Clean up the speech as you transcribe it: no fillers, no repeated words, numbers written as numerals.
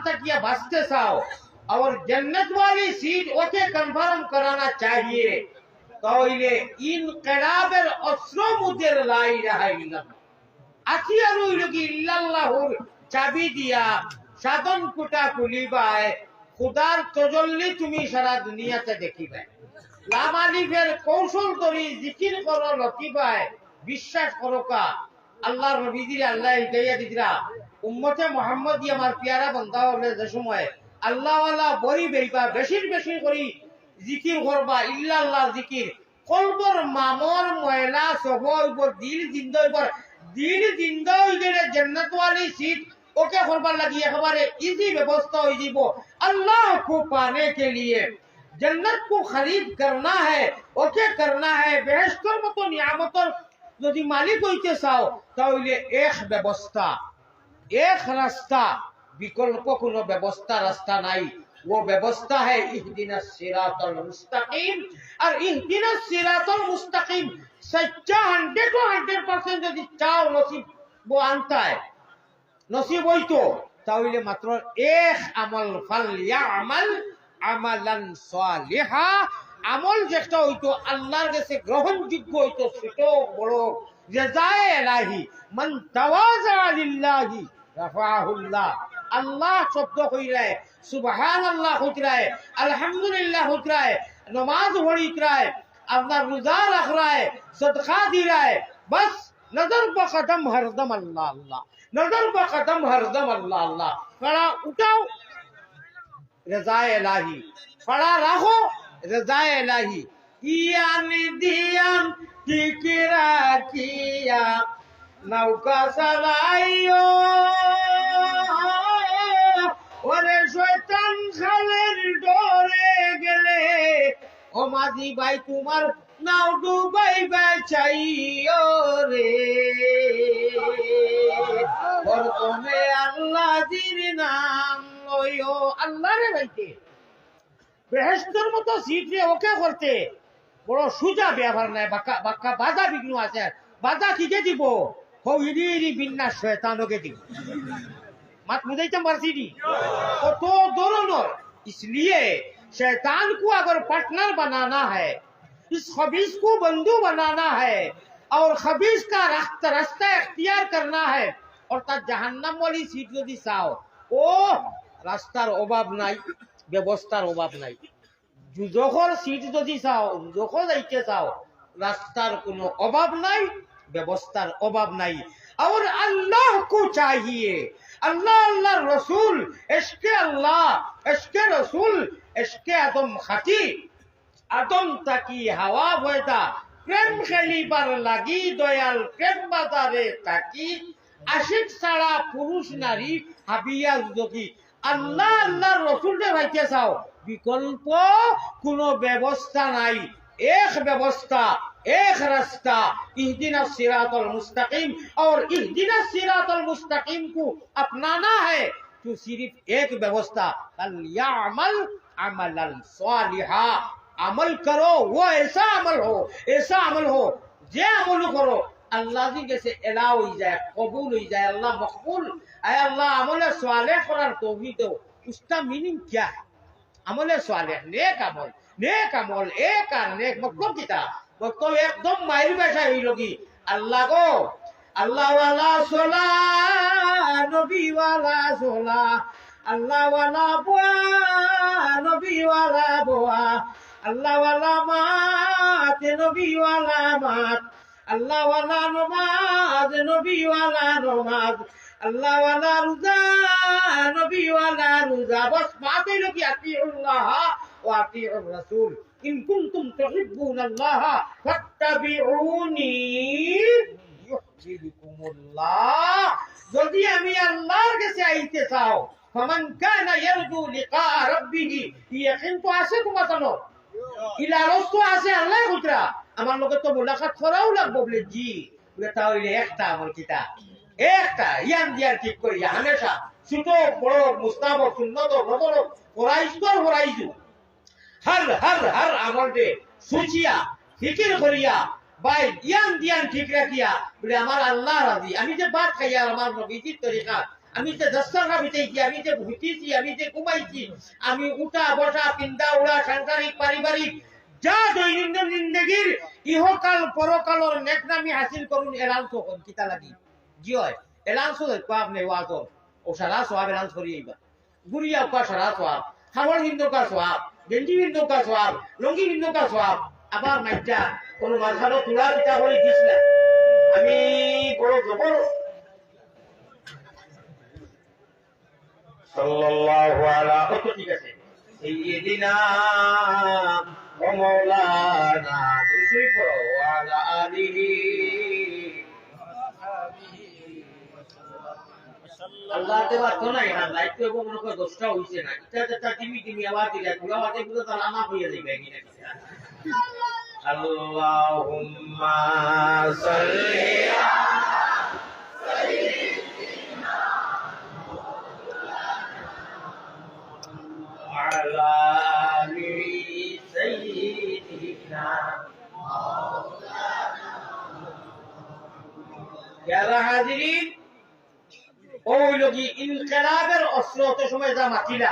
तक ये बसते साओ और जन्नत वाली सीट ओके कंफर्म कराना चाहिए तो ये इनकलाबेर अस्र मुदेर ला इलाहा इल्लाल्लाह आखिर लोगी इल्लाल्लाहुर চাবি দিয়া সাধন কুটা খুলিবায় খুদার তজল্লি তুমি সারা দুনিয়াতে দেখিবে লামালিফের কৌশল করি জিকির করো লতিবায় বিশ্বাস করোকা আল্লাহর নবীজির আল্লাহ হিদায়া দিদরা উম্মতে মুহাম্মদি আমার পিয়ারা বান্দা হলে যে সময় আল্লাহ ওয়ালা বড়ি বেরিবা বেশির বেশি করি জিকির করবা ইল্লাল্লাহ জিকির কলবর মামর ময়লা সবর দিল জিন্দা হইলে জান্নাত वाली सीट ओके करবার লাগি একেবারে इजी व्यवस्था हो जीवो अल्लाह को पाने के लिए जन्नत को खरीद करना है ओके करना है बेहशतर मतो नियामतर যদি মালিক হইতে চাও তাহলে এক ব্যবস্থা এক রাস্তা বিকল্প কোনো ব্যবস্থা রাস্তা নাই वो व्यवस्था है इहदिना सिरातल मुस्तकीम और इहदिना सिरातल मुस्तकीम सच्चा 100% যদি চাও নসিব वो आनता है नसीब होई तो তাহলে মাত্র এক আমল ফালইয়ামাল আমালান সালিহা আমল যেটা হইতো আল্লাহর কাছে গ্রহণযোগ্য হইতো ছোট বড় জাযায়ে ইলাহি মান তাওয়াজা লিল্লাহি রাফাহুল্লাহ अल्लाह शब्द हो रहा है सुबहान अल्लाह हो रहा है अल्हम्दुलिल्लाह हो रहा है नमाज हो रहा है अपना रोजा रख रहा है सदका दे रहा है बस नजर पर कदम हरदम अल्लाह अल्लाह नजर पर कदम हरदम अल्लाह अल्लाह खड़ा उठाओ रज़ाए इलाही खड़ा रखो रज़ाए इलाही यान दियान ठिकरा किया नौका सलाइयो ওরে শয়তান খালের ডরে গেলে ও মাঝি ভাই তোমার নাও ডুবাইবা চাইও রে প্রথমে আল্লাহর নাম লইও আল্লাহরে ভাইতে বেহেশতের মতো সিটে ওকে করতে বড় সুজা ব্যবহার নাই বাক্কা বাধা বিঘ্ন আছে বাধা কিকে দিব হইরি বিন্যাস শয়তানকে দিব मत मुझे मर्जी तो दोनों इसलिए शैतान को अगर पार्टनर बनाना है इस खबीस को बंधु बनाना है और खबीस का रास्ता इख्तियार करना है और ता जहन्नम वाली सीट जो चाओ ओ रास्तार अभाव नाई व्यवस्थार अभाव नाई जुजोखर सीट जो चाओ जुजोखो जाइते चाओ रास्तार कोनो अभाव नाई व्यवस्थार अभाव नाई और अल्लाह को चाहिए अल्लाह अल्लाह रसूल इश्क़े अल्लाह इश्क़े रसूल इश्क़े आदम खाती आदम ताकी हवा होता प्रेम खेली पर लगी दयाल प्रेम बाजारे ताकी आशिक सारा पुरुष नारी हाबिया जोगी अल्लाह अल्लाह रसूल दे भाईते चाओ विकल्प कोनो व्यवस्था नाई एक व्यवस्था एक रास्ता इहदिना सिरातल मुस्तकीम और इहदिना सिरातल मुस्तकीम को अपनाना है तो सिर्फ एक व्यवस्था फलयामल अमलन सालिहा अमल करो वो ऐसा अमल हो जे अमल करो अल्लाह जी जैसे एला हो जाए कबूल हो जाए अल्लाह मकबूल आए अल्लाह अमल सालेह करार तौफीक दो उसका मीनिंग क्या है अमल सालेह नेक अमल एक नेक मतलब किता मतलब एकदम माइल बैठा ही लोगी अल्लाह को अल्लाह वाला सोला नबी वाला सोला अल्लाह वाला बुआ नबी वाला बुआ अल्लाह वाला मात नबी वाला मात अल्लाह वाला नमाज नबी वाला नमाज अल्लाह वाला रोजा नबी वाला रोजा बस बातें लोगी अतीउल्लाह व अतीउर रसूल इन कुंतुम तुहिब्बून अल्लाह फत्तबिऊनी युहब्बुकुमुल्लाह যদি আমি আল্লাহর কাছে আইতে চাও ফামান কানা ইয়ারজু লিকা রাব্বিহ ইয়াকিন তো আছে তোমার জানো ইলা রসু আছে আল্লাহ কুতরা আমার লগে তো মুলাকাত করাও লাগবে বলে জি বলে তাহলে একটা আমল কিতা একটা ইয়ান দিয়ার ঠিক করি হামেশা ছোট বড় মুস্তাহাব সুন্নাত নজর ফরাইজু हर हर हर अमल दे सोचिया फिक्र करिया भाई ध्यान ध्यान ठीक रखिया बोले हमारा अल्लाह राजी আমি যে বাত খাইয়া আমার নবীজির তরিকা আমি যে দস্তরখা বিতেছি, আমি যে ভুতিছি, আমি যে ঘুমাইছি, আমি উঠা বসা পিন্দা উড়া সাংসারিক পারিবারিক যা দৈনন্দিন জিন্দগির ইহকাল পরকালর নেকনামি হাসিল করুন এলান্স হন কিতা লাগি জি হয় এলান্স পাপ নেই ওয়াজ ও সারা সোয়াব এলান্স করিয়েইবা গুড়িয়া কা সারা সোয়াব খাবার হিন্দু কা সোয়াব গেঞ্জি হিন্দু কা সোয়াব লঙ্গি হিন্দু কা সোয়াব আবার মাইটা কোন মাঝারো তুলা পিতা করে দিস না আমি বড় জবর সাল্লাল্লাহু আলা ঠিক আছে সাইয়্যিদিনা ওয়া মাওলানা দুশরি পড়ো ওয়ালা আলিহি আল্লাহ তে বাত না ইয়ার লাইট তো মনে করে 10টা হইছে না এটা যেটা টিমি আওয়াজ দিলা পুরো আওয়াজে পুরো তালামা হইয়া যাবে কি না আল্লাহুম্মা সাল্লি আলা সাইয়্যিদিনা ইয়ারা হাজিরিন ওই লোকি ইনকিলাবের অস্ত্র তো সময় যা মাতিলা